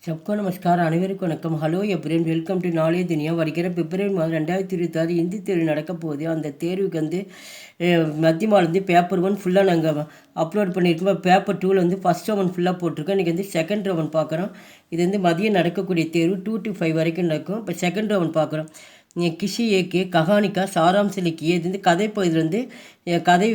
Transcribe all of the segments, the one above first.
सबको नमस्कार அனைவருக்கும் வணக்கம். ஹலோ எப்ரின், வெல்கம் டு நாளைய துனியா. வருகிற பிப்ரவரி மாதம் 2026 இந்தி தேர்வு நடக்க போகுது. அந்த தேர்வுக்கு வந்து மத்தியமாலேருந்து பேப்பர் 1 ஃபுல்லாக நாங்கள் அப்லோட் பண்ணியிருக்கோம். பேப்பர் 2 வந்து ஃபஸ்ட் ரவுண்ட் ஃபுல்லாக போட்டிருக்கோம். இன்றைக்கி வந்து செகண்ட் ரவுண்ட் பார்க்குறோம். இது வந்து மதியம் நடக்கக்கூடிய தேர்வு 2 to 5 வரைக்கும் நடக்கும். இப்போ செகண்ட் ரவுண்ட் பார்க்குறோம். கிஷி ஏகே கஹானிக்கா சாராம்ச லிக்கிய இது வந்து கதை பகுதியில் வந்து கதை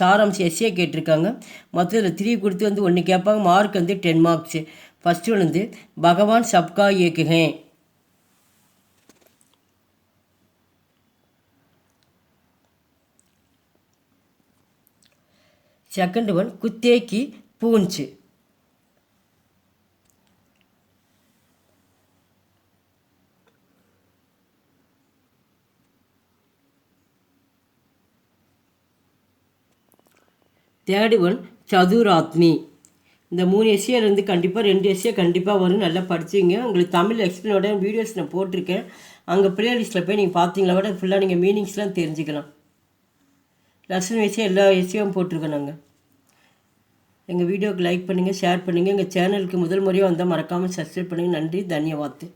சாராம்சம் எஸ்ஏ கேட்டிருக்காங்க. மொத்தத்தில் 3 கொடுத்து வந்து 1 கேட்பாங்க. மார்க் வந்து 10 மார்க்ஸு. ஃபஸ்ட்டு ஒன்று வந்து பகவான் சப்கா ஏக்குகே. செகண்ட் ஒன் குத்தே கி பூஞ்ச். Third one சதுராத்மி. இந்த 3 எஸ்ஏலேருந்து கண்டிப்பாக 2 எஸ்ஏ கண்டிப்பாக வரும். நல்லா படிச்சிங்க. உங்களுக்கு தமிழ் எக்ஸ்பிளைனோட வீடியோஸ் நான் போட்டிருக்கேன். அங்கே ப்ளேலிஸ்ட்டில் போய் நீங்கள் பார்த்தீங்களா கூட ஃபுல்லாக நீங்கள் மீனிங்ஸ்லாம் தெரிஞ்சுக்கலாம். லெசன் வைஸே எல்லா எஸ்ஏவும் போட்டிருக்கோம் நாங்கள். எங்கள் வீடியோவுக்கு லைக் பண்ணுங்கள், ஷேர் பண்ணுங்கள். எங்கள் சேனலுக்கு முதல் முறையாக வந்தால் மறக்காமல் சப்ஸ்கிரைப் பண்ணுங்கள். நன்றி, தன்யவாத்.